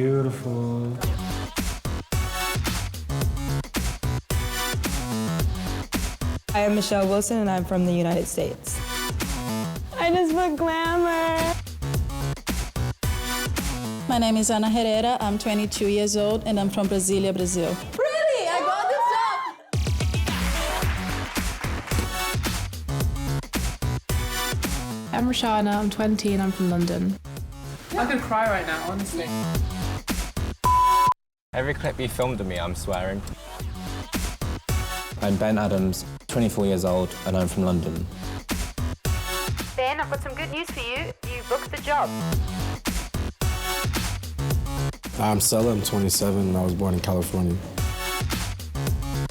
beautiful. I am Michelle Wilson, and I'm from the United States. I just put glamour. My name is Ana Herrera. I'm 22 years old, and I'm from Brasilia, Brazil. Really? I got this job! I'm Roshana, I'm 20 and I'm from London. I could cry right now, honestly. Every clip you filmed of me, I'm swearing. I'm Ben Adams, 24 years old, and I'm from London. Ben, I've got some good news for you. You booked the job. I'm Sella, I'm 27, and I was born in California.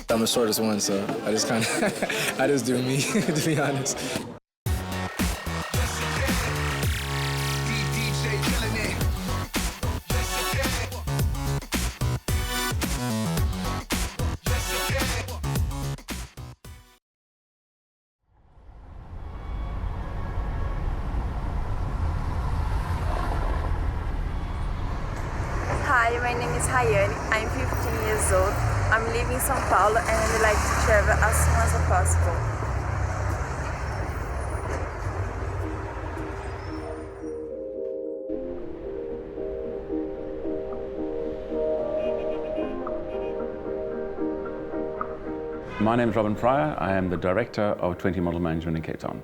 I'm the shortest one, so I just kind of, I just do me, to be honest. Hi, my name is Rayane. I'm 15 years old. I'm living in São Paulo and I would like to travel as soon as possible. My name is Robin Pryor. I am the Director of 20 Model Management in Cape Town.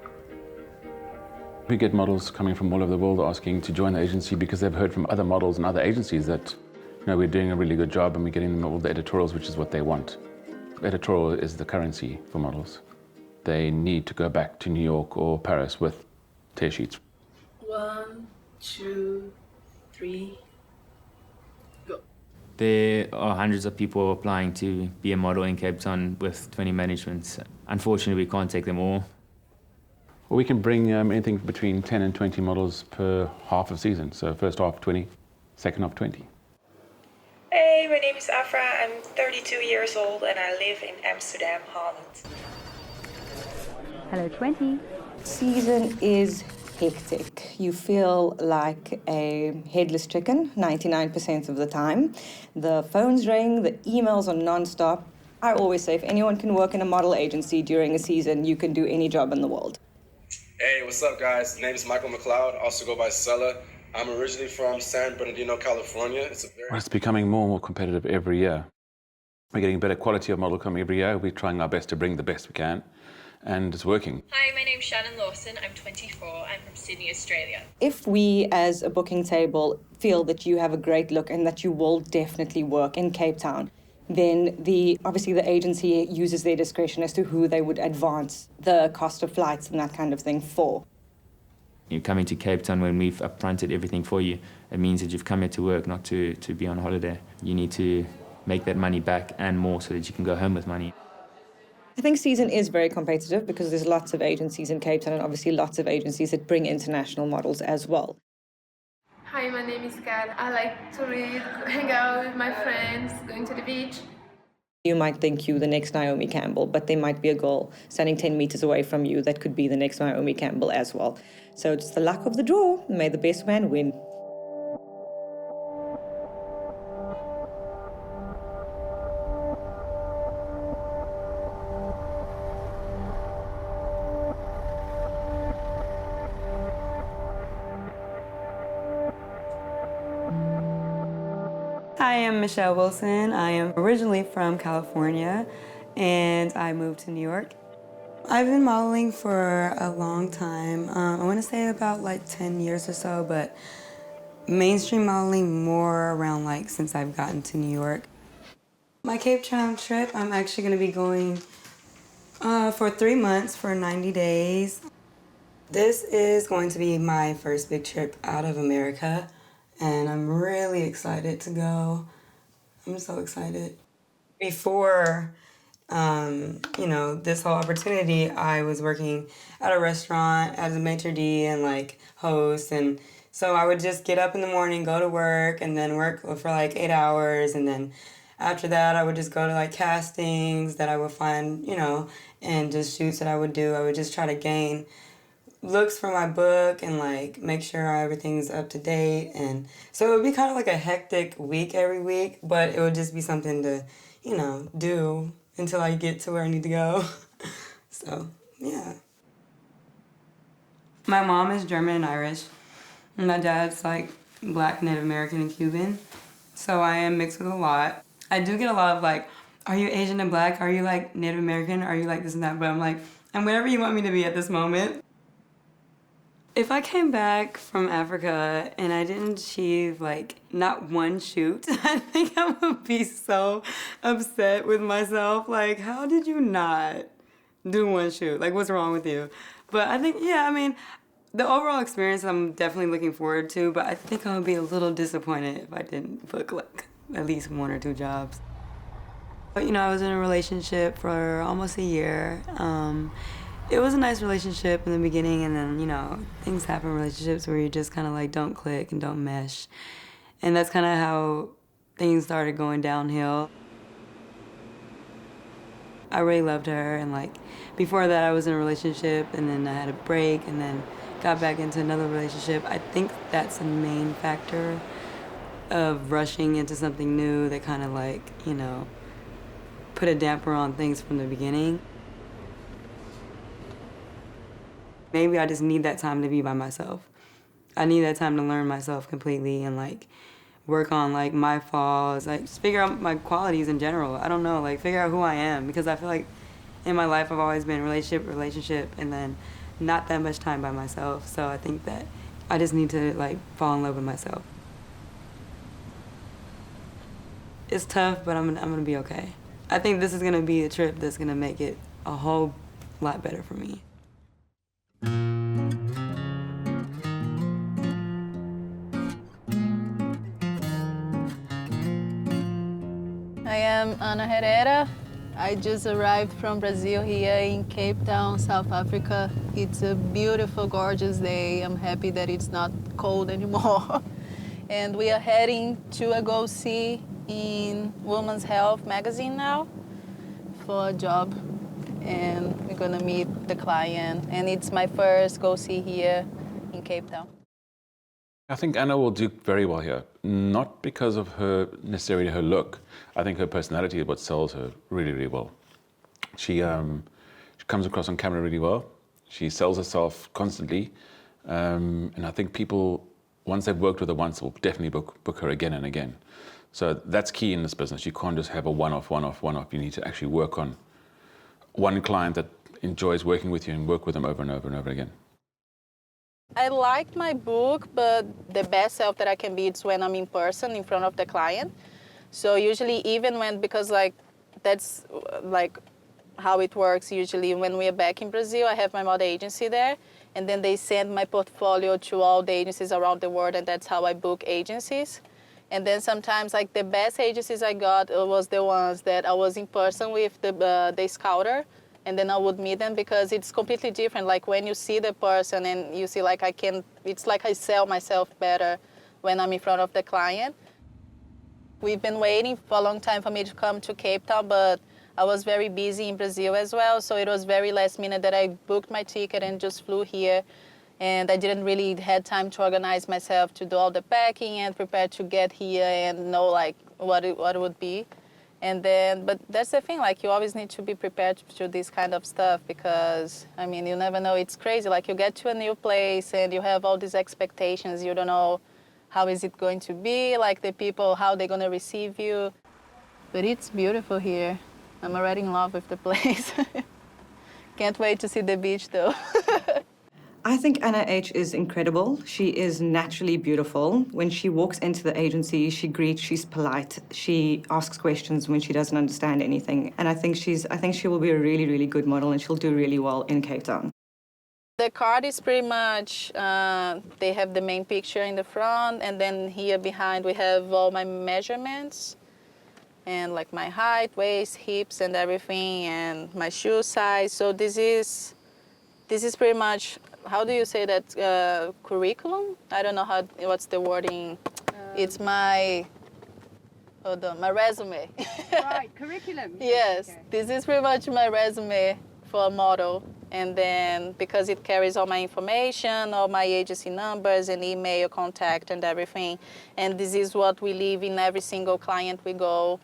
We get models coming from all over the world asking to join the agency because they've heard from other models and other agencies that we're doing a really good job and we're getting them all the editorials, which is what they want. Editorial is the currency for models. They need to go back to New York or Paris with tear sheets. 1, 2, 3, go. There are hundreds of people applying to be a model in Cape Town with 20 managements. Unfortunately, we can't take them all. Well, we can bring anything between 10 and 20 models per half of season. So first half 20, second half 20. Hey, my name is Afra. I'm 32 years old and I live in Amsterdam, Holland. Hello, 20. Season is hectic. You feel like a headless chicken 99% of the time. The phones ring, the emails are non-stop. I always say if anyone can work in a model agency during a season, you can do any job in the world. Hey, what's up, guys? My name is Michael McLeod, also go by Sella. I'm originally from San Bernardino, California. It's becoming more and more competitive every year. We're getting better quality of model coming every year. We're trying our best to bring the best we can, and it's working. Hi, my name's Shannon Lawson. I'm 24. I'm from Sydney, Australia. If we, as a booking table, feel that you have a great look and that you will definitely work in Cape Town, then obviously the agency uses their discretion as to who they would advance the cost of flights and that kind of thing for. You're coming to Cape Town when we've upfronted everything for you. It means that you've come here to work, not to be on holiday. You need to make that money back and more so that you can go home with money. I think season is very competitive because there's lots of agencies in Cape Town and obviously lots of agencies that bring international models as well. Hi, my name is Kat. I like to read, hang out with my friends, going to the beach. You might think you're the next Naomi Campbell, but there might be a girl standing 10 meters away from you that could be the next Naomi Campbell as well. So it's the luck of the draw. May the best man win. Hi, I'm Michelle Wilson. I am originally from California, and I moved to New York. I've been modeling for a long time. I want to say about like 10 years or so, but mainstream modeling more around like since I've gotten to New York. My Cape Town trip, I'm actually going to be going for 3 months for 90 days. This is going to be my first big trip out of America, and I'm really excited to go. I'm so excited. Before, this whole opportunity, I was working at a restaurant as a maitre d' and like host, and so I would just get up in the morning, go to work, and then work for like 8 hours, and then after that, I would just go to like castings that I would find, and just shoots that I would do. I would just try to gain looks for my book and like make sure everything's up to date. And so it would be kind of like a hectic week every week, but it would just be something to, you know, do until I get to where I need to go. So, yeah. My mom is German and Irish. And my dad's like Black, Native American, and Cuban. So I am mixed with a lot. I do get a lot of like, are you Asian and Black? Are you like Native American? Are you like this and that? But I'm like, I'm whatever you want me to be at this moment. If I came back from Africa and I didn't achieve like not one shoot, I think I would be so upset with myself. Like, how did you not do one shoot? Like, what's wrong with you? But I think, yeah, I mean, the overall experience I'm definitely looking forward to, but I think I would be a little disappointed if I didn't book like at least 1 or 2 jobs. But, you know, I was in a relationship for almost a year. It was a nice relationship in the beginning, and then, you know, things happen in relationships where you just kind of like don't click and don't mesh. And that's kind of how things started going downhill. I really loved her, and like before that I was in a relationship, and then I had a break, and then got back into another relationship. I think that's the main factor of rushing into something new that kind of like, you know, put a damper on things from the beginning. Maybe I just need that time to be by myself. I need that time to learn myself completely and like work on like my flaws, like just figure out my qualities in general. I don't know, like figure out who I am, because I feel like in my life I've always been relationship, and then not that much time by myself. So I think that I just need to like fall in love with myself. It's tough, but I'm gonna be okay. I think this is gonna be a trip that's gonna make it a whole lot better for me. I am Ana Herrera. I just arrived from Brazil here in Cape Town, South Africa. It's a beautiful, gorgeous day. I'm happy that it's not cold anymore. And we are heading to a go-see in Women's Health magazine now for a job. And we're gonna meet the client. And it's my first go-see here in Cape Town. I think Anna will do very well here, not because of necessarily her look. I think her personality is what sells her really, really well. She comes across on camera really well. She sells herself constantly. And I think people, once they've worked with her once, will definitely book her again and again. So that's key in this business. You can't just have a one-off. You need to actually work on one client that enjoys working with you and work with them over and over and over again. I liked my book, but the best self that I can be is when I'm in person in front of the client. So usually even when, because like that's like how it works usually when we're back in Brazil, I have my model agency there, and then they send my portfolio to all the agencies around the world, and that's how I book agencies. And then sometimes like the best agencies I got was the ones that I was in person with the scouter, and then I would meet them, because it's completely different. Like when you see the person and you see like it's like I sell myself better when I'm in front of the client. We've been waiting for a long time for me to come to Cape Town, but I was very busy in Brazil as well, so it was very last minute that I booked my ticket and just flew here. And I didn't really had time to organize myself to do all the packing and prepare to get here and know like what it would be. And then, but that's the thing, like you always need to be prepared to this kind of stuff, because, I mean, you never know, it's crazy. Like you get to a new place and you have all these expectations. You don't know how is it going to be, like the people, how they're going to receive you. But it's beautiful here. I'm already in love with the place. Can't wait to see the beach though. I think Anna H. is incredible. She is naturally beautiful. When she walks into the agency, she greets, she's polite, she asks questions when she doesn't understand anything. And I think she will be a really, really good model, and she'll do really well in Cape Town. The card is pretty much, they have the main picture in the front, and then here behind we have all my measurements, and like my height, waist, hips, and everything, and my shoe size. So this is pretty much, how do you say that, curriculum? I don't know what's the wording. It's my, hold on, my resume. Right, curriculum. Yes, okay. This is pretty much my resume for a model. And then because it carries all my information, all my agency numbers and email contact and everything. And this is what we leave in every single client we go.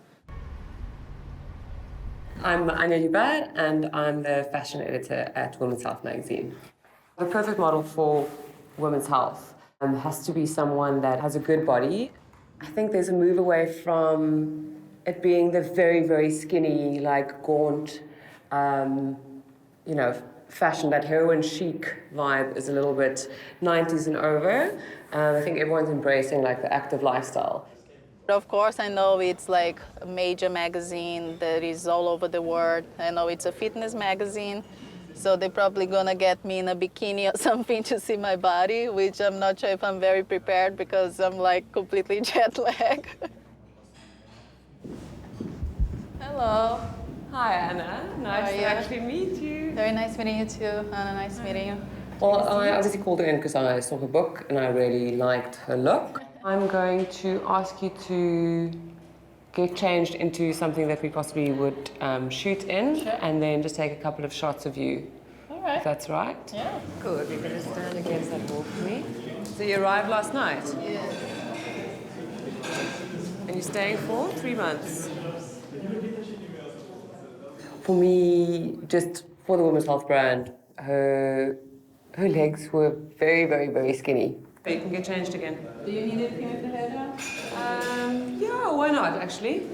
I'm Anya Hubert, and I'm the fashion editor at Women's Health magazine. The perfect model for women's health has to be someone that has a good body. I think there's a move away from it being the very, very skinny, like gaunt, you know, fashion. That heroin chic vibe is a little bit 90s and over. I think everyone's embracing like the active lifestyle. Of course, I know it's like a major magazine that is all over the world. I know it's a fitness magazine, so they're probably gonna get me in a bikini or something to see my body, which I'm not sure if I'm very prepared because I'm like completely jet lagged. Hello. Hi, Anna. Nice to actually meet you. Very nice meeting you too, Anna. Nice meeting you. Well, I obviously called her in because I saw her book and I really liked her look. I'm going to ask you to get changed into something that we possibly would shoot in, and then just take a couple of shots of you. All right. If that's right? Yeah. Good. You can just stand against that wall for me. So you arrived last night? Yeah. And you're staying for 3 months? For me, just for the Women's Health brand, her legs were very, very, very skinny. But you can get changed again. Do you need anything with the hair done? Yeah, why not, actually?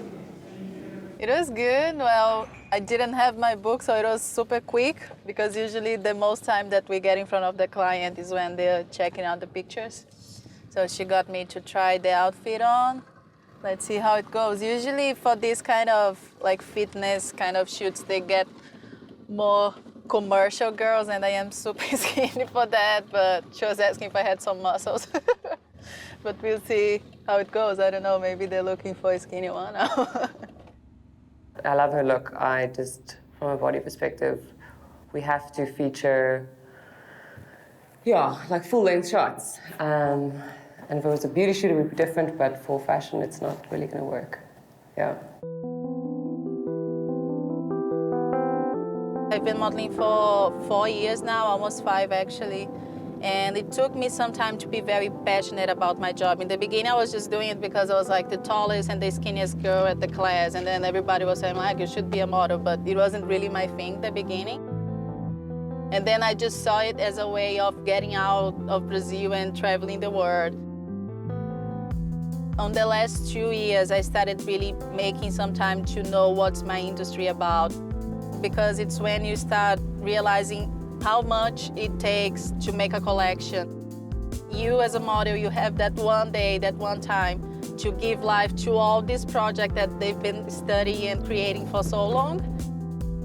It was good. Well, I didn't have my book, so it was super quick, because usually the most time that we get in front of the client is when they're checking out the pictures. So she got me to try the outfit on. Let's see how it goes. Usually for this kind of like fitness kind of shoots, they get more commercial girls, and I am super skinny for that, but she was asking if I had some muscles. But we'll see how it goes. I don't know, maybe they're looking for a skinny one now. I love her look. I just, from a body perspective, we have to feature, yeah, like full-length shots. And if it was a beauty shoot, it would be different, but for fashion, it's not really going to work. Yeah. I've been modeling for 4 years now, almost 5 actually. And it took me some time to be very passionate about my job. In the beginning, I was just doing it because I was like the tallest and the skinniest girl at the class. And then everybody was saying, like, you should be a model, but it wasn't really my thing at the beginning. And then I just saw it as a way of getting out of Brazil and traveling the world. On the last 2 years, I started really making some time to know what's my industry about, because it's when you start realizing how much it takes to make a collection. You as a model, you have that one day, that one time to give life to all this project that they've been studying and creating for so long.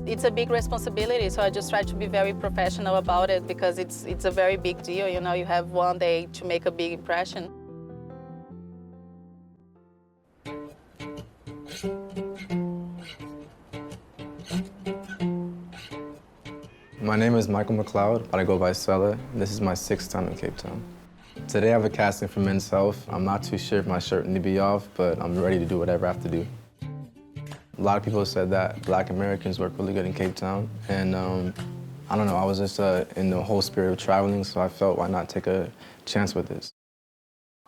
It's a big responsibility, so I just try to be very professional about it, because it's a very big deal. You know, you have one day to make a big impression. My name is Michael McLeod, but I go by Sella. This is my 6th time in Cape Town. Today I have a casting for Men's Health. I'm not too sure if my shirt needs to be off, but I'm ready to do whatever I have to do. A lot of people have said that Black Americans work really good in Cape Town, and I don't know, I was just in the whole spirit of traveling, so I felt why not take a chance with this.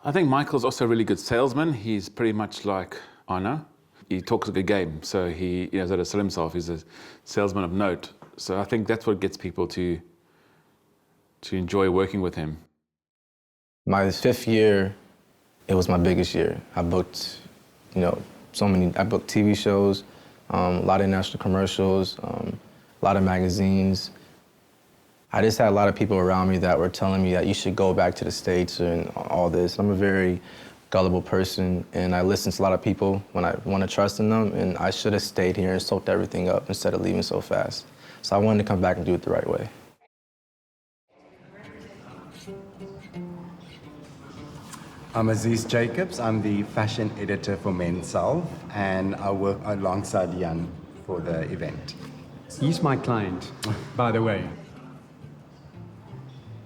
I think Michael's also a really good salesman. He's pretty much like Anna. He talks a good game, so he knows how to sell himself. He's a salesman of note. So I think that's what gets people to enjoy working with him. My 5th year, it was my biggest year. I booked, I booked TV shows, a lot of national commercials, a lot of magazines. I just had a lot of people around me that were telling me that you should go back to the States and all this. I'm a very gullible person, and I listen to a lot of people when I want to trust in them, and I should have stayed here and soaked everything up instead of leaving so fast. So I wanted to come back and do it the right way. I'm Aziz Jacobs. I'm the fashion editor for Men's Health, and I work alongside Jan for the event. He's my client, by the way.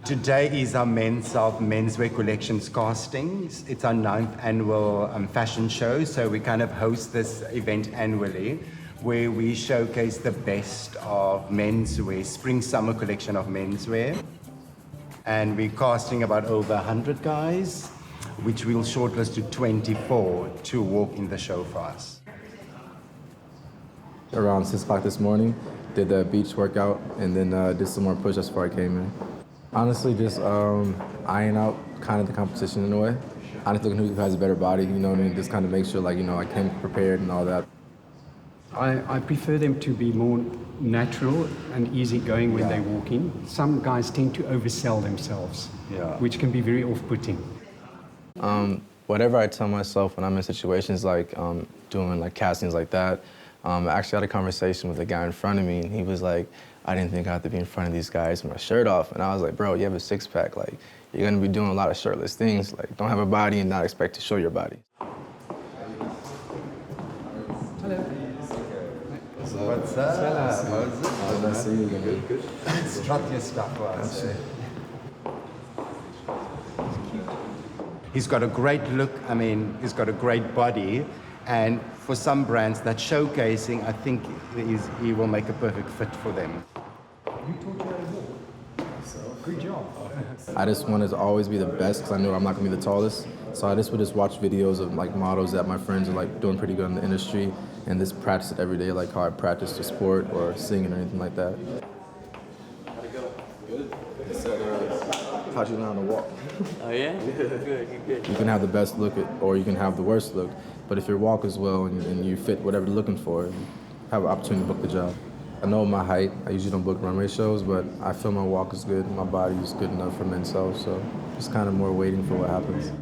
Today is our Men's Health Menswear Collections castings. It's our 9th annual fashion show, so we kind of host this event annually. where we showcase the best of menswear, spring-summer collection of menswear. And we're casting about over 100 guys, which we'll shortlist to 24 to walk in the show for us. Around 6 o'clock this morning, did the beach workout, and then did some more push-ups before I came in. Honestly, just eyeing out kind of the competition in a way. Honestly, looking who has a better body, you know what I mean? Just kind of make sure, like, you know, I came prepared and all that. I prefer them to be more natural and easygoing when they walk in. Some guys tend to oversell themselves, which can be very off-putting. Whatever I tell myself when I'm in situations like doing like castings like that, I actually had a conversation with a guy in front of me, and he was like, I didn't think I had to be in front of these guys with my shirt off. And I was like, bro, you have a six-pack. Like, you're gonna be doing a lot of shirtless things. Like, don't have a body and not expect to show your body. What's up? How's it? Oh, nice to see you. Good. Strut your stuff for us. He's got a great look. I mean, he's got a great body. And for some brands, that showcasing, I think he will make a perfect fit for them. You taught you how to walk. Good job. I just wanted to always be the best because I knew I'm not gonna be the tallest. So I just would just watch videos of like models that my friends are like doing pretty good in the industry and just practice it every day, like how I practice the sport or singing or anything like that. How'd it go? Good. They said, how'd you learn how to walk? Oh yeah? Good. You can have the best look or you can have the worst look, but if your walk is well and you fit whatever you're looking for, you have an opportunity to book the job. I know my height, I usually don't book runway shows, but I feel my walk is good, my body is good enough for Men's Health, so just kind of more waiting for what happens.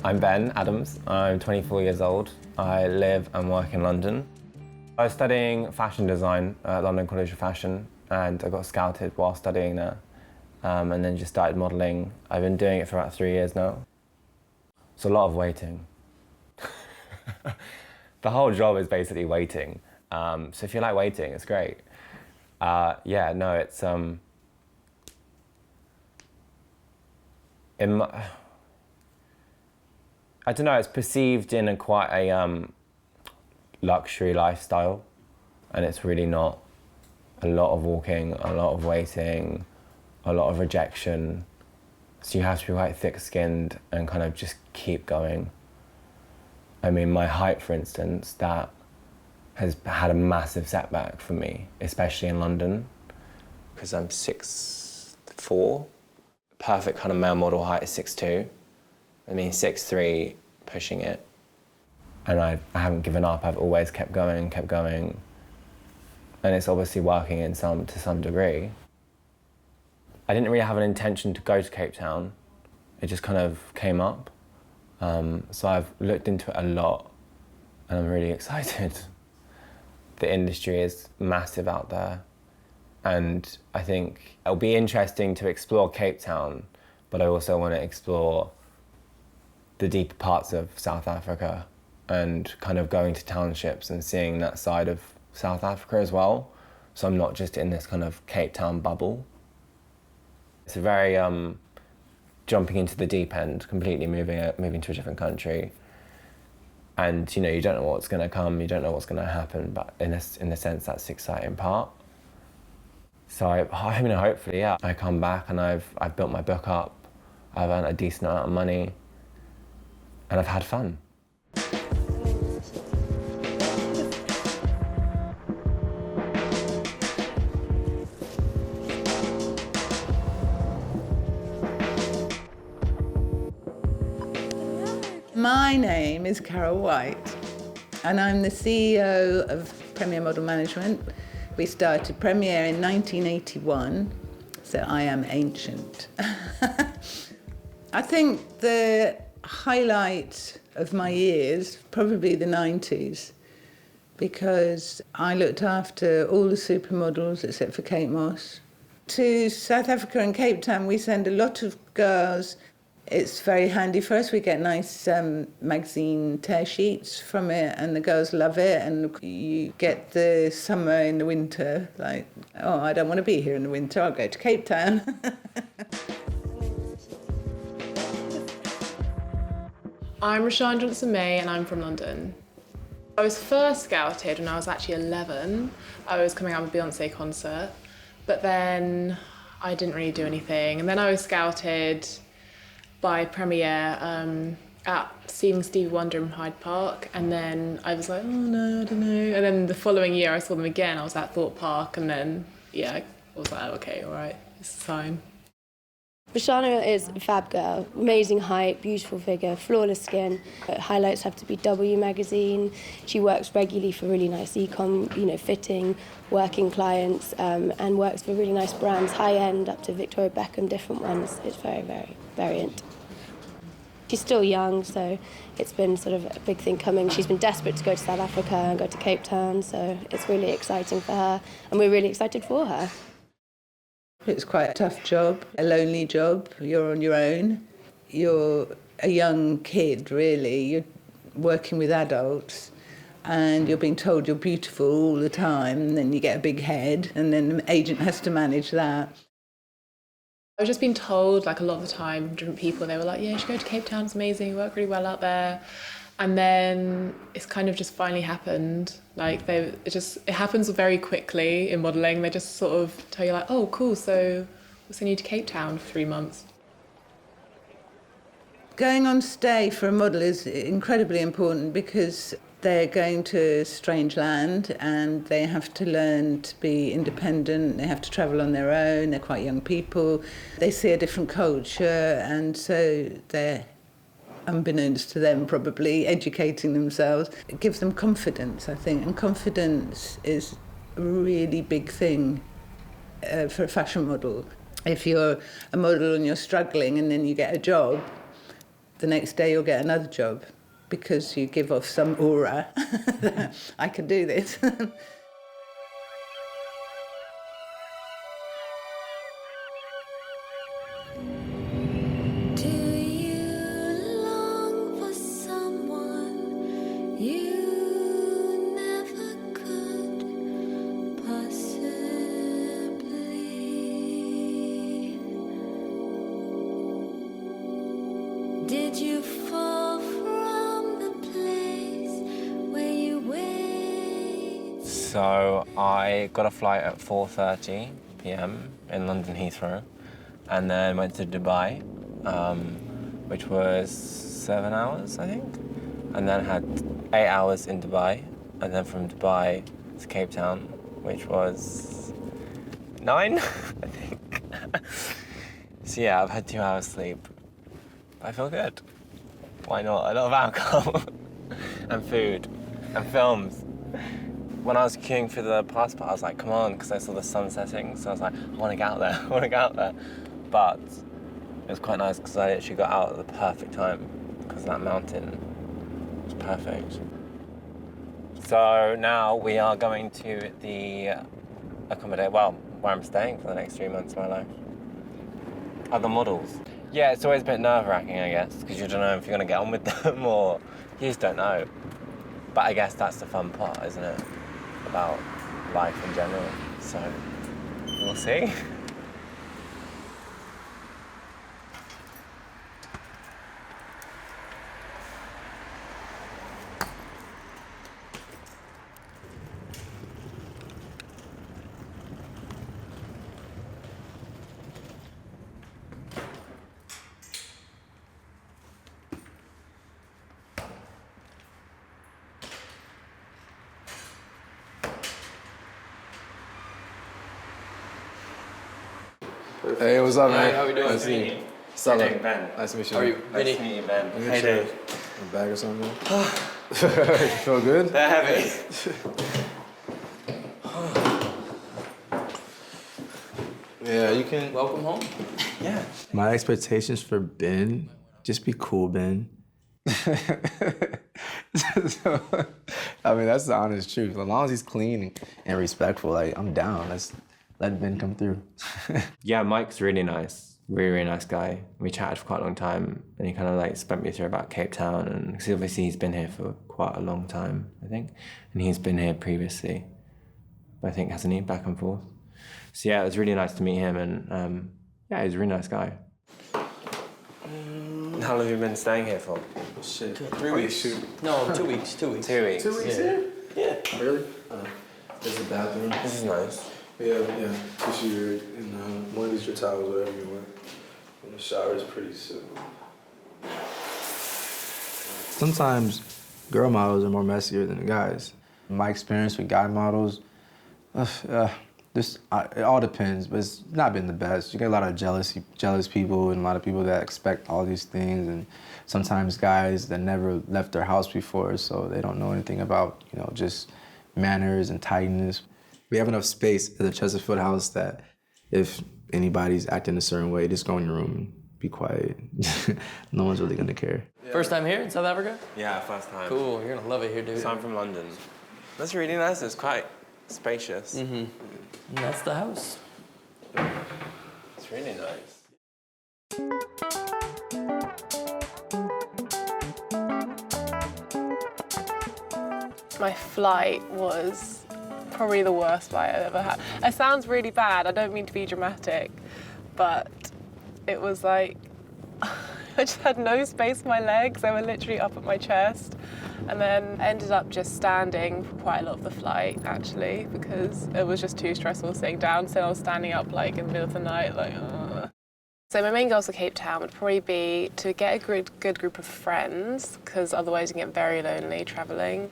I'm Ben Adams, I'm 24 years old. I live and work in London. I was studying fashion design at London College of Fashion, and I got scouted while studying there, and then just started modelling. I've been doing it for about 3 years now. It's a lot of waiting. The whole job is basically waiting. So if you like waiting, it's great. Yeah, no, it's I don't know, it's perceived in quite a luxury lifestyle, and it's really not. A lot of walking, a lot of waiting, a lot of rejection. So you have to be quite thick-skinned and kind of just keep going. I mean, my height, for instance, that has had a massive setback for me, especially in London, because I'm 6'4". Perfect kind of male model height is 6'2". I mean, 6'3", pushing it. And I haven't given up, I've always kept going. And it's obviously working to some degree. I didn't really have an intention to go to Cape Town. It just kind of came up. So I've looked into it a lot, and I'm really excited. The industry is massive out there. And I think it'll be interesting to explore Cape Town, but I also want to explore the deeper parts of South Africa and kind of going to townships and seeing that side of South Africa as well. So I'm not just in this kind of Cape Town bubble. It's a very jumping into the deep end, completely moving to a different country. And you know, you don't know what's going to come, you don't know what's going to happen, but in a sense, that's the exciting part. So I mean, hopefully, yeah, I come back and I've built my book up, I've earned a decent amount of money, and I've had fun. My name is Carol White, and I'm the CEO of Premier Model Management. We started Premier in 1981, so I am ancient. I think the highlight of my years, probably the 90s, because I looked after all the supermodels except for Kate Moss. To South Africa and Cape Town, we send a lot of girls It's very handy for us. We get nice magazine tear sheets from it, and the girls love it. And you get the summer in the winter, like, oh, I don't want to be here in the winter, I'll go to Cape Town. I'm Rashawn Johnson-May and I'm from London. I was first scouted when I was actually 11. I was coming out of a Beyonce concert, but then I didn't really do anything. And then I was scouted by Premiere at seeing Stevie Wonder in Hyde Park, and then I was like, oh no, I don't know. And then the following year I saw them again. I was at Thorpe Park, and then yeah, I was like, oh, okay, all right, it's a sign. Rashana is a fab girl, amazing height, beautiful figure, flawless skin. Her highlights have to be W magazine. She works regularly for really nice e-com, fitting, working clients, and works for really nice brands, high-end up to Victoria Beckham, different ones. It's very, very variant. She's still young, so it's been sort of a big thing coming. She's been desperate to go to South Africa and go to Cape Town, so it's really exciting for her, and we're really excited for her. It's quite a tough job, a lonely job. You're on your own. You're a young kid, really. You're working with adults and you're being told you're beautiful all the time, and then you get a big head and then the agent has to manage that. I've just been told, like, a lot of the time, different people, they were like, yeah, you should go to Cape Town, it's amazing, you work really well out there. And then it's kind of just finally happened. Like, it happens very quickly in modelling. They just sort of tell you, like, oh, cool, so we'll send you to Cape Town for 3 months. Going on stay for a model is incredibly important because they're going to strange land and they have to learn to be independent. They have to travel on their own. They're quite young people. They see a different culture, and so they're, unbeknownst to them, probably educating themselves. It gives them confidence, I think, and confidence is a really big thing for a fashion model. If you're a model and you're struggling and then you get a job, the next day you'll get another job because you give off some aura that I can do this. Did you fall from the place where you wait? So I got a flight at 4:30 p.m. in London Heathrow, and then went to Dubai, which was 7 hours, I think, and then had 8 hours in Dubai, and then from Dubai to Cape Town, which was 9, I think. So yeah, I've had 2 hours sleep. I feel good. Why not? A lot of alcohol and food and films. When I was queuing for the passport, I was like, come on, because I saw the sun setting. So I was like, I want to get out there, I want to get out there. But it was quite nice because I actually got out at the perfect time because that mountain was perfect. So now we are going to the accommodation, well, where I'm staying for the next 3 months of my life. Other models. Yeah, it's always a bit nerve-wracking, I guess, because you don't know if you're going to get on with them or you just don't know. But I guess that's the fun part, isn't it? About life in general. So, we'll see. Hey, what's up, man? Hi, how we doing? Nice to meet you. What's up, Ben? Nice to meet you. How are you? Nice to meet you, Ben. How you doing? A bag or something? You feel good? They're heavy. Yeah, you can. Welcome home. Yeah. My expectations for Ben, just be cool, Ben. So, I mean, that's the honest truth. As long as he's clean and respectful, like, I'm down. Let's let Ben come through. Yeah, Mike's really nice. Really, really nice guy. We chatted for quite a long time, and he kind of like spoke me through about Cape Town, and because obviously he's been here for quite a long time, I think, and he's been here previously, I think, hasn't he, back and forth. So yeah, it was really nice to meet him, and yeah, he's a really nice guy. How long have you been staying here for? Shit, 3 weeks. No, 2 weeks. 2 weeks. 2 weeks. 2 weeks here? Yeah. Really? There's a bathroom. This is nice. Yeah. Tissue and one of these your towels, whatever you want. And the shower is pretty simple. Sometimes girl models are more messier than the guys. My experience with guy models, it all depends, but it's not been the best. You get a lot of jealous people and a lot of people that expect all these things, and sometimes guys that never left their house before, so they don't know anything about, just manners and tidiness. We have enough space at the Chesterfield house that if anybody's acting a certain way, just go in your room and be quiet. No one's really gonna care. First time here in South Africa? Yeah, first time. Cool, you're gonna love it here, dude. So I'm from London. That's really nice. It's quite spacious. Mm-hmm. And that's the house. It's really nice. My flight was probably the worst flight I've ever had. It sounds really bad, I don't mean to be dramatic, but it was like, I just had no space for my legs, they were literally up at my chest, and then ended up just standing for quite a lot of the flight, actually, because it was just too stressful sitting down, so I was standing up like in the middle of the night, like, ugh. So my main goals for Cape Town would probably be to get a good group of friends, because otherwise you can get very lonely traveling.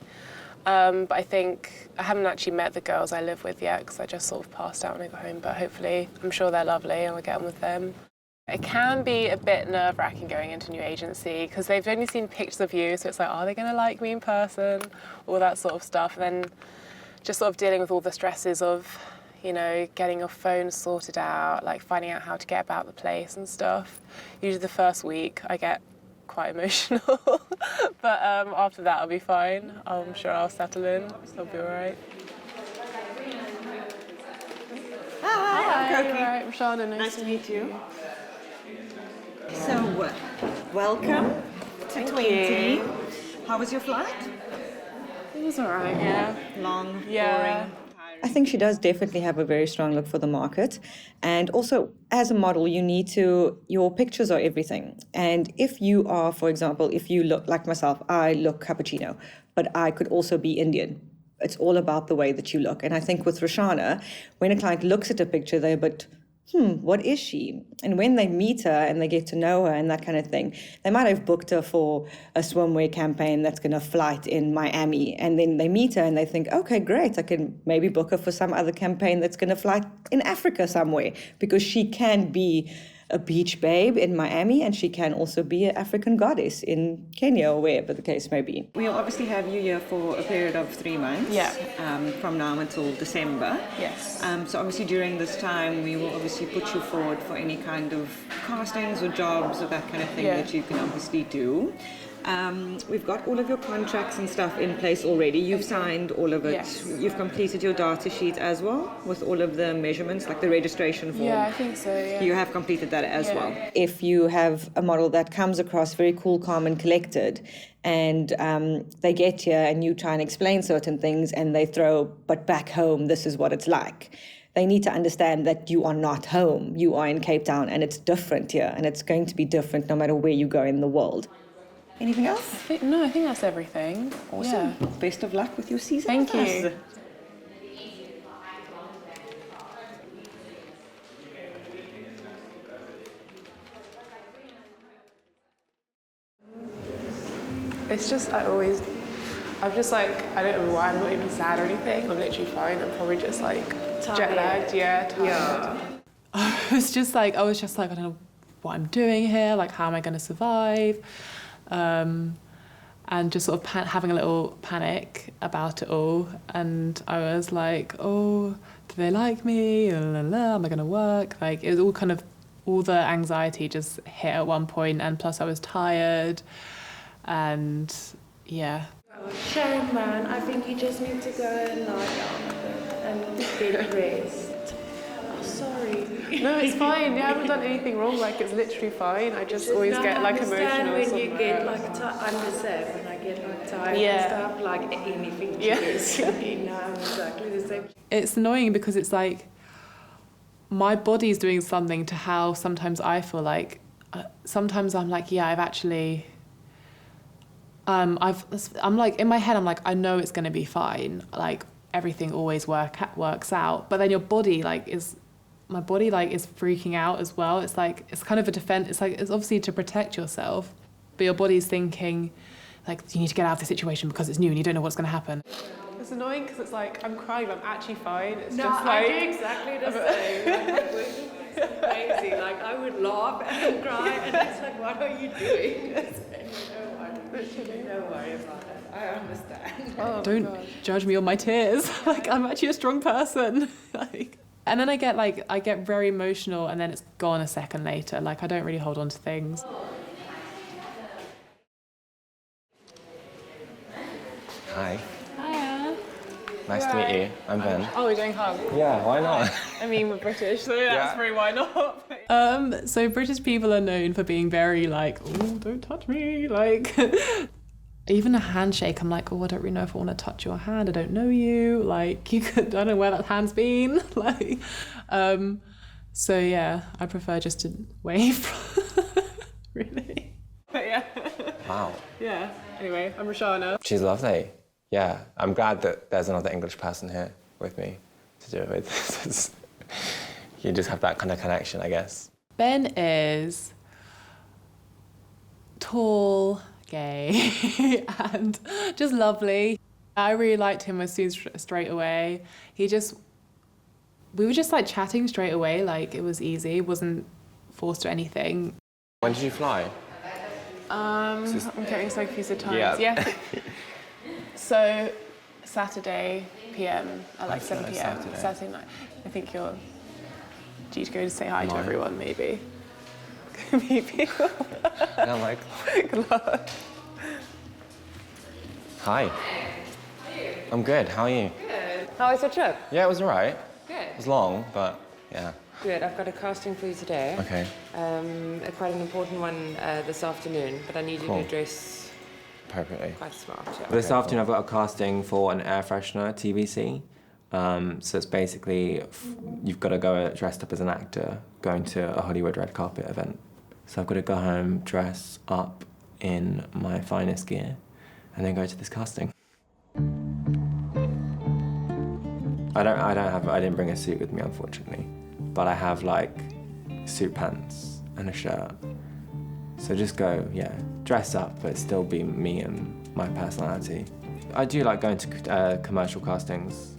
But I think I haven't actually met the girls I live with yet because I just sort of passed out when I got home, but hopefully I'm sure they're lovely and I'll get on with them. It can be a bit nerve-wracking going into a new agency because they've only seen pictures of you, so it's like, are they going to like me in person? All that sort of stuff. And then just sort of dealing with all the stresses of, getting your phone sorted out, like finding out how to get about the place and stuff. Usually the first week I get quite emotional, but after that I'll be fine. I'm sure I'll settle in, I'll be all right. Hi, I'm Koki. Right, Rashada, nice to meet you. So, welcome to 20. How was your flight? It was all right, yeah. Long, boring. I think she does definitely have a very strong look for the market. And also, as a model, your pictures are everything. And if you are, for example, if you look like myself, I look cappuccino, but I could also be Indian. It's all about the way that you look. And I think with Roshana, when a client looks at a picture, they're a bit, what is she? And when they meet her and they get to know her and that kind of thing, they might have booked her for a swimwear campaign that's going to flight in Miami. And then they meet her and they think, okay, great, I can maybe book her for some other campaign that's going to flight in Africa somewhere, because she can be a beach babe in Miami and she can also be an African goddess in Kenya or wherever the case may be. We'll obviously have you here for a period of 3 months. Yeah. From now until December. Yes. So obviously during this time we will obviously put you forward for any kind of castings or jobs or that kind of thing that you can obviously do. We've got all of your contracts and stuff in place already. You've signed all of it. Yes. You've completed your data sheet as well with all of the measurements, like the registration form. Yeah, I think so, yeah. You have completed that as well. If you have a model that comes across very cool, calm and collected, and they get here and you try and explain certain things and they throw, but back home, this is what it's like. They need to understand that you are not home. You are in Cape Town and it's different here, and it's going to be different no matter where you go in the world. Anything else? I think that's everything. Awesome. Yeah. Best of luck with your season. Thank you. It's just, I don't know why, I'm not even sad or anything. I'm literally fine. I'm probably just like jet lagged, tired. Yeah. I was just like, I don't know what I'm doing here, like how am I going to survive? And just sort of having a little panic about it all. And I was like, oh, do they like me? Am I going to work? Like, it was all kind of, all the anxiety just hit at one point, and plus I was tired, and yeah. Shame, man. I think you just need to go and lie down a bit and get rest. Oh, sorry. No, it's fine. You haven't done anything wrong. Like, it's literally fine. I just always get like emotional. When somewhere. you get like I'm the same. When I get like tired Yeah. and stuff, like anything Yeah. triggers me. Now I'm exactly the same. It's annoying because it's like my body's doing something to how sometimes I feel like. Sometimes I'm like, yeah, I've actually. I'm like in my head. I'm like, I know it's gonna be fine. Like everything always works out. But then your body my body is freaking out as well. It's like it's kind of a defense. It's like it's obviously to protect yourself, but your body's thinking, like you need to get out of the situation because it's new and you don't know what's gonna happen. It's annoying because it's like I'm crying, but I'm actually fine. It's just like I do exactly the same. Like, it's crazy. Like I would laugh and cry, and it's like, what are you doing? Don't worry about it. I understand. Oh, don't judge me on my tears. Like I'm actually a strong person. And then I get very emotional, and then it's gone a second later. Like I don't really hold on to things. Hi. Hiya. Nice to meet you. I'm Ben. Oh, we're doing hug. Yeah, why not? I mean, we're British, so that's very why not. So British people are known for being very like, oh, don't touch me. Like, even a handshake, I'm like, oh, I don't really know if I want to touch your hand. I don't know you. Like, I don't know where that hand's been. Like, so yeah, I prefer just to wave. Really. But yeah. Wow. Yeah. Anyway, I'm Roshana. She's lovely. Yeah, I'm glad that there's another English person here with me to do it with. You just have that kind of connection, I guess. Ben is tall, gay, and just lovely. I really liked him as soon as straight away. We were just like chatting straight away, like it was easy, wasn't forced or anything. When did you fly? I'm getting so confused at times. Yeah. So Saturday PM at like 7 PM. Saturday night. I think you're due to go to say hi to everyone, maybe. Maybe. Yeah, like. Good luck. Hi. I'm good. How are you? Good. How was your trip? Yeah, it was alright. Good. It was long, but yeah. Good. I've got a casting for you today. Okay. Quite an important one this afternoon, but I need you to dress appropriately. quite smart. Yeah. This afternoon I've got a casting for an air freshener TVC. So it's basically you've got to go dressed up as an actor going to a Hollywood red carpet event. So I've got to go home, dress up in my finest gear, and then go to this casting. I didn't bring a suit with me, unfortunately, but I have like suit pants and a shirt. So just go, dress up, but still be me and my personality. I do like going to commercial castings.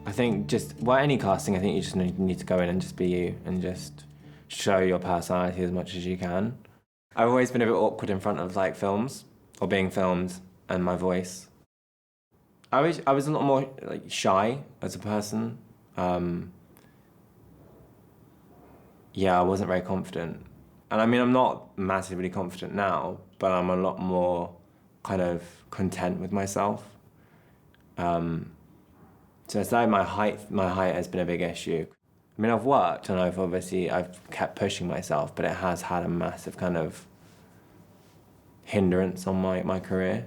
I think any casting, I think you just need to go in and just be you and just show your personality as much as you can. I've always been a bit awkward in front of like films or being filmed and my voice. I was a lot more like shy as a person. I wasn't very confident. And I mean, I'm not massively confident now, but I'm a lot more kind of content with myself. So it's like my height has been a big issue. I mean, I've worked and I've kept pushing myself, but it has had a massive kind of hindrance on my career.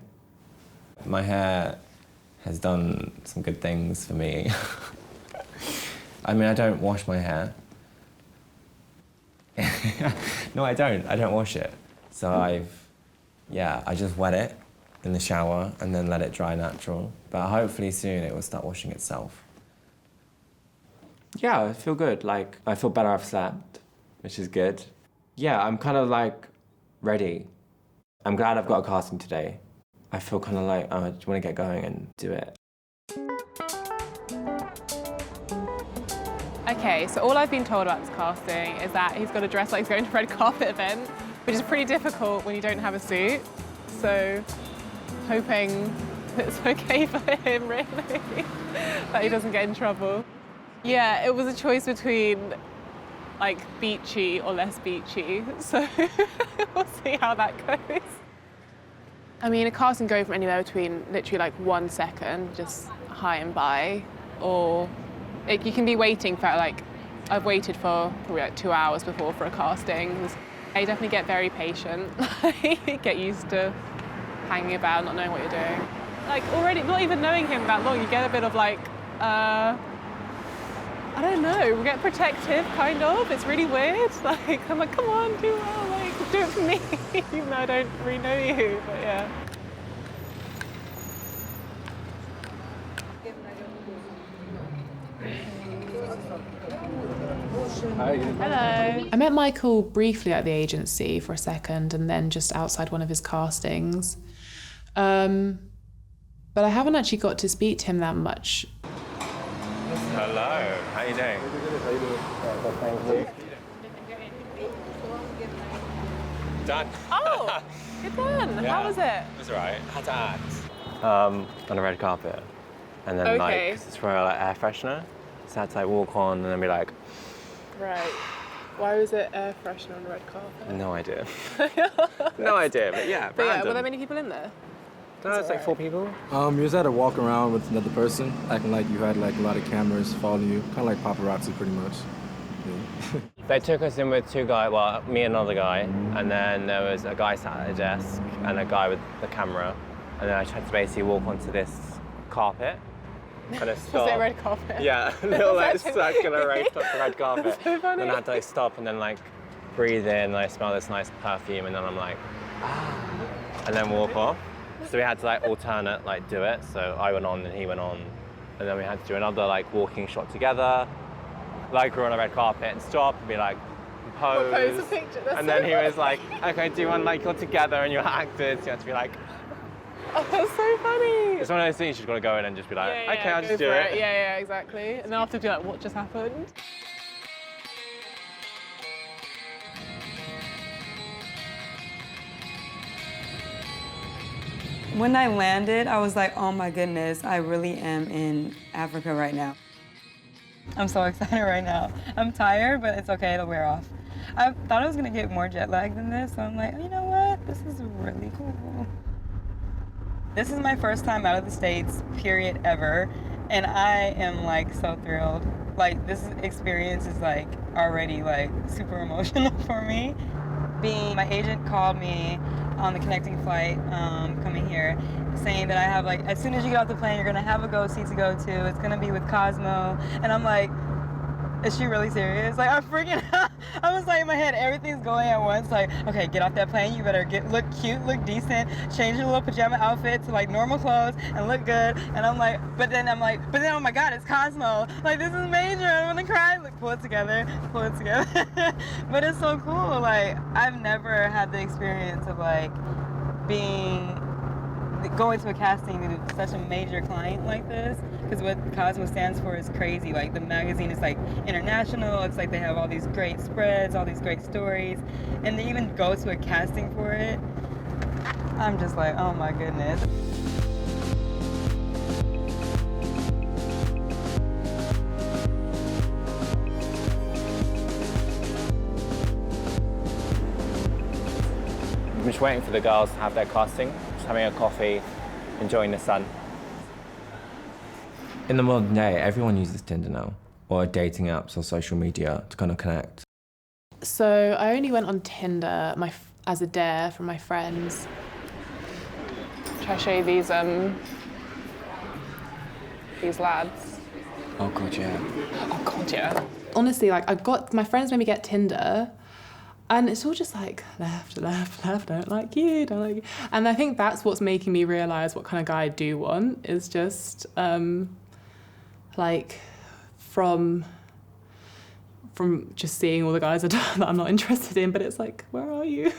My hair has done some good things for me. I mean, I don't wash my hair. No, I don't. I don't wash it. So I just wet it in the shower and then let it dry natural. But hopefully soon it will start washing itself. Yeah, I feel good. Like, I feel better I've slept, which is good. Yeah, I'm kind of like ready. I'm glad I've got a casting today. I feel kind of like, oh, I just want to get going and do it. Okay, so all I've been told about this casting is that he's got to dress like he's going to a red carpet event, which is pretty difficult when you don't have a suit. So, hoping it's okay for him, really, that he doesn't get in trouble. Yeah, it was a choice between like beachy or less beachy, so we'll see how that goes. I mean, a casting can go from anywhere between literally like 1 second, just hi and bye, or you can be waiting for like I've waited for probably like 2 hours before for a casting. I definitely get very patient. Get used to hanging about, not knowing what you're doing. Like already, not even knowing him that long, you get a bit of like, I don't know, we get protective, kind of. It's really weird. Like, I'm like, come on, do well, like, do it for me, even though I don't really know you, but yeah. Hello. I met Michael briefly at the agency for a second and then just outside one of his castings. But I haven't actually got to speak to him that much. Hello, how you doing? How you doing? Thank you. Done. Oh, you're done. Yeah. How was it? It was alright. Had to act. On a red carpet. And then Okay. like, it's for like air freshener. So I had to like walk on and then be like, Right. Why was it air freshener on the red carpet? no idea. No idea, but yeah, But yeah, random. were there many people in there? No, it's like 4 people. You just had to walk around with another person, acting like you had like a lot of cameras following you, kind of like paparazzi, pretty much. Yeah. They took us in with 2 guys, well, me and another guy, and then there was a guy sat at a desk and a guy with the camera, and then I had to basically walk onto this carpet. Kind of stop. Was it a red carpet? Yeah, a little like circular red carpet. That's so funny. Then I had to like stop and then like breathe in, and I smell this nice perfume, and then I'm like, and then walk off. So we had to like alternate, like do it. So I went on and he went on, and then we had to do another like walking shot together, like we're on a red carpet, and stop and be like, pose. Pose a picture. That's And so then he was funny. like, okay, do one like you're together and you're actors. So you have to be like, Oh, that's so funny. it's one of those things you've got to go in and just be like, Yeah, okay, I'll go just do for it. Yeah, exactly. And then after be like, what just happened? When I landed, I was like, oh my goodness, I really am in Africa right now. I'm so excited right now. I'm tired, but it's okay, it'll wear off. I thought I was gonna get more jet lag than this, so I'm like, you know what? This is really cool. This is my first time out of the States, period, ever. And I am like so thrilled. Like this experience is like already like super emotional for me. My agent called me on the connecting flight coming here, saying that I have like, as soon as you get off the plane, you're gonna have a go-see to go to. It's gonna be with Cosmo. And I'm like, is she really serious? Like, I'm freaking out. I was like, in my head, everything's going at once. Like, okay, get off that plane. You better look cute, look decent, change your little pajama outfit to like normal clothes and look good. And I'm like, but then, oh my God, it's Cosmo. Like, this is major. I'm gonna cry. Like, pull it together. But it's so cool. Like, I've never had the experience of like going to a casting with such a major client like this, because what Cosmo stands for is crazy. Like the magazine is like international. It's like they have all these great spreads, all these great stories, and they even go to a casting for it. I'm just like, oh my goodness. I'm just waiting for the girls to have their casting, just having a coffee, enjoying the sun. In the modern day, everyone uses Tinder now, or dating apps or social media to kind of connect. So I only went on Tinder as a dare from my friends. Try to show you these lads. Oh God, yeah. Oh God, yeah. Honestly, like my friends made me get Tinder, and it's all just like left, don't like you. And I think that's what's making me realise what kind of guy I do want, is just like from just seeing all the guys that I'm not interested in, but it's like, where are you?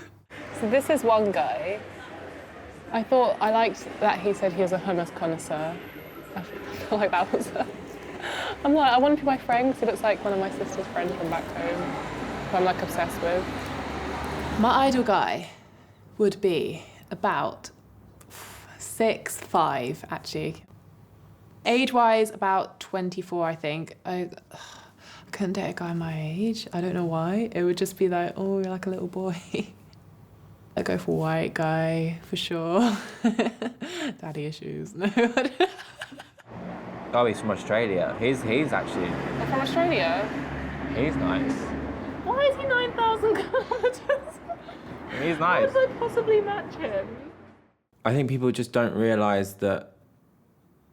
So this is one guy. I liked that he said he was a hummus connoisseur. I feel like that was I'm like, I want to be my friend because he looks like one of my sister's friends from back home, who I'm like obsessed with. My ideal guy would be about 6'5", actually. Age-wise, about 24, I think. I couldn't date a guy my age. I don't know why. It would just be like, oh, you're like a little boy. I'd go for white guy, for sure. Daddy issues. No. Oh, he's from Australia. He's actually... From Australia? He's nice. Why is he 9,000 kilometers? He's How nice. could I possibly match him? I think people just don't realise that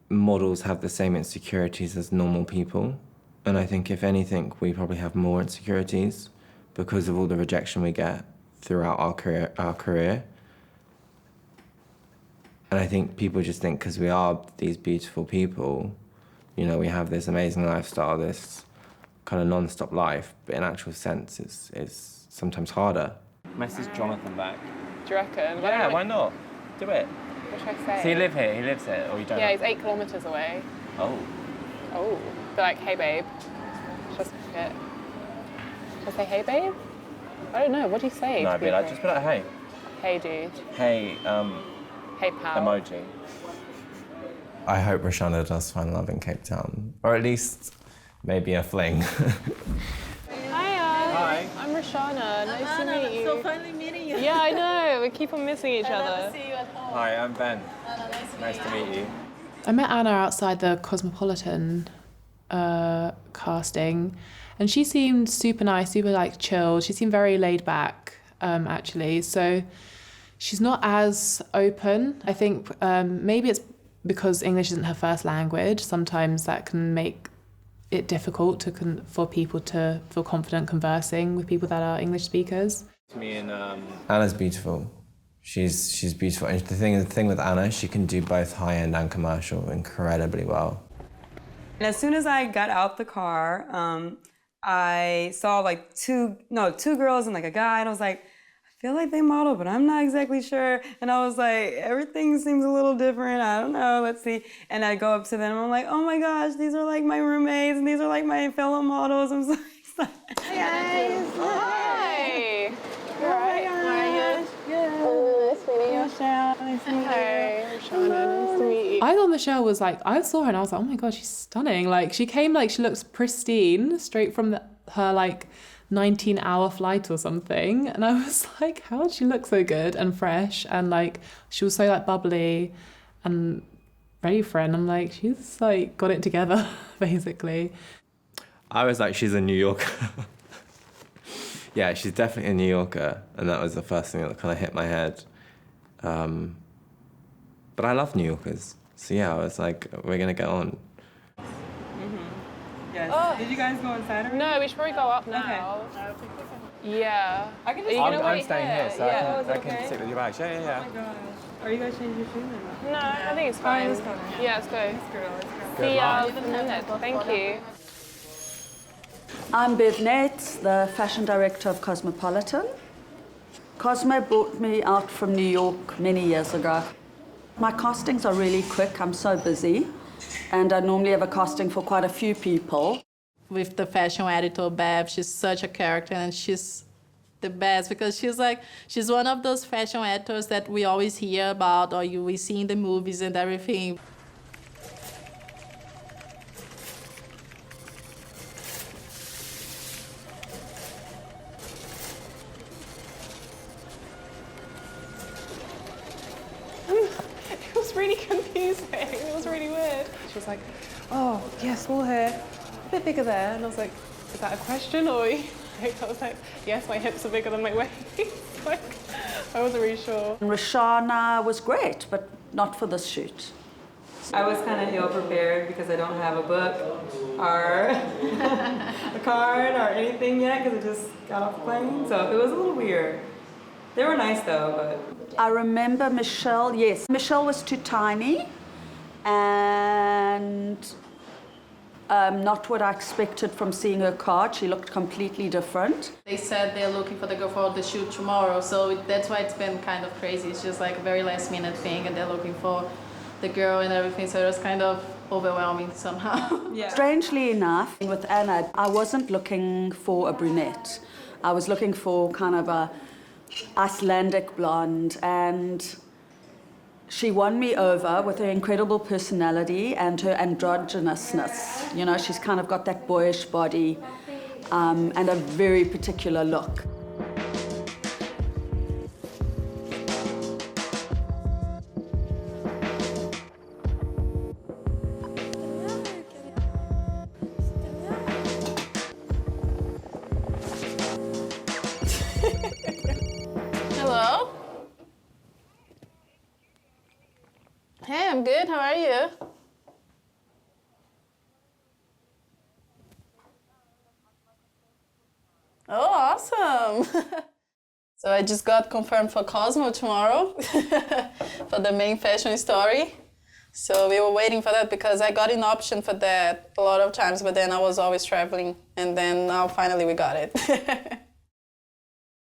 models have the same insecurities as normal people. And I think if anything, we probably have more insecurities because of all the rejection we get throughout our career. And I think people just think because we are these beautiful people, you know, we have this amazing lifestyle, this kind of non-stop life, but in actual sense, it's sometimes harder. Message Jonathan back. Do you reckon? Yeah, why not? Do it. What should I say? Does he live here? He lives here, or you don't? Yeah, he's 8 kilometers away. Oh. Oh. Be like, hey babe. Should I say hey babe? I don't know. What do you say? No, to be like, people? just be like, hey. Hey dude. Hey, Hey pal. emoji. I hope Roshana does find love in Cape Town, or at least maybe a fling. Hi. I'm Roshana. Nice to meet you. So finally meeting you. Yeah, I know. We keep on missing each other. I'll see you at home. Hi, I'm Ben. Nice to meet you. I met Anna outside the Cosmopolitan casting, and she seemed super nice, super like chill. She seemed very laid back, actually. So she's not as open. I think maybe it's because English isn't her first language. Sometimes that can make it difficult for people to feel confident conversing with people that are English speakers. Me and Anna's beautiful. She's beautiful, and the thing with Anna, she can do both high-end and commercial incredibly well. And as soon as I got out the car, I saw like two girls and like a guy, and I was like, I feel like they model, but I'm not exactly sure. And I was like, everything seems a little different. I don't know, let's see. And I go up to them, and I'm like, oh my gosh, these are like my roommates, and these are like my fellow models. I'm so excited. Hi guys. Hi. You alright? How are you? Good. Nice meeting you. Michelle, nice to meet you. Hi, Roshana. Nice to meet you. I thought Michelle was like, I saw her and I was like, oh my god, she's stunning. Like, she came like, she looks pristine, straight from her like 19-hour flight or something. And I was like, how did she look so good and fresh? And like, she was so like bubbly and ready for it. And I'm like, she's like got it together, basically. I was like, she's a New Yorker. Yeah, she's definitely a New Yorker, and that was the first thing that kind of hit my head. But I love New Yorkers, so yeah, I was like, we're gonna get on. Yes. Oh. Did you guys go inside already? No, we should probably go up now. Okay. Yeah. I can just. I'm staying here, so Yeah. I can sit with your bags. Yeah, yeah, yeah. Oh my gosh. Are you guys changing your shoes or not? No, I think it's fine. Let's go. Yeah, let's go. Let's go. Let's go. See ya in a minute. Thank you. I'm Bev Nates, the fashion director of Cosmopolitan. Cosmo brought me out from New York many years ago. My castings are really quick, I'm so busy, and I normally have a casting for quite a few people. With the fashion editor, Bev, she's such a character, and she's the best because she's one of those fashion editors that we always hear about or we see in the movies and everything. It was really confusing. It was really weird. She was like, oh, yeah, small hair, a bit bigger there. And I was like, is that a question? Or I was like, yes, my hips are bigger than my waist. Like, I wasn't really sure. Roshana was great, but not for this shoot. I was kind of ill-prepared because I don't have a book or a card or anything yet because I just got off the plane. So it was a little weird. They were nice though, but... I remember Michelle, yes. Michelle was too tiny and not what I expected from seeing her card. She looked completely different. They said they're looking for the girl for the shoot tomorrow, so that's why it's been kind of crazy. It's just like a very last minute thing, and they're looking for the girl and everything, so it was kind of overwhelming somehow. Yeah. Strangely enough, with Anna, I wasn't looking for a brunette. I was looking for kind of a Icelandic blonde, and she won me over with her incredible personality and her androgynousness. You know, she's kind of got that boyish body and a very particular look. Hey, I'm good. How are you? Oh, awesome. So I just got confirmed for Cosmo tomorrow for the main fashion story. So we were waiting for that because I got an option for that a lot of times, but then I was always traveling, and then now finally we got it.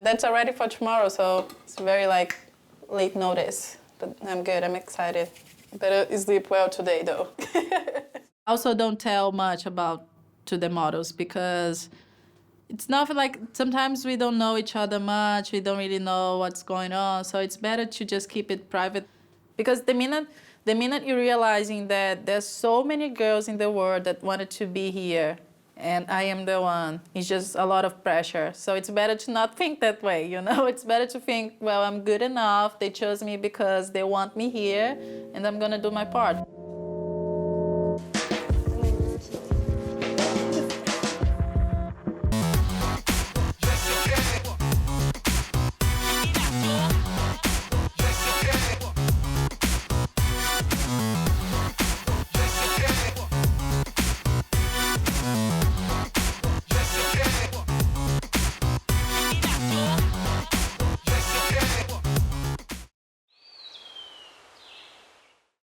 That's already for tomorrow, so it's very like late notice, but I'm good, I'm excited. Better sleep well today though. Also don't tell much about to the models because it's not like sometimes we don't know each other much, we don't really know what's going on, so it's better to just keep it private. Because the minute you're realizing that there's so many girls in the world that wanted to be here and I am the one, it's just a lot of pressure. So it's better to not think that way, you know? It's better to think, well, I'm good enough, they chose me because they want me here and I'm gonna do my part.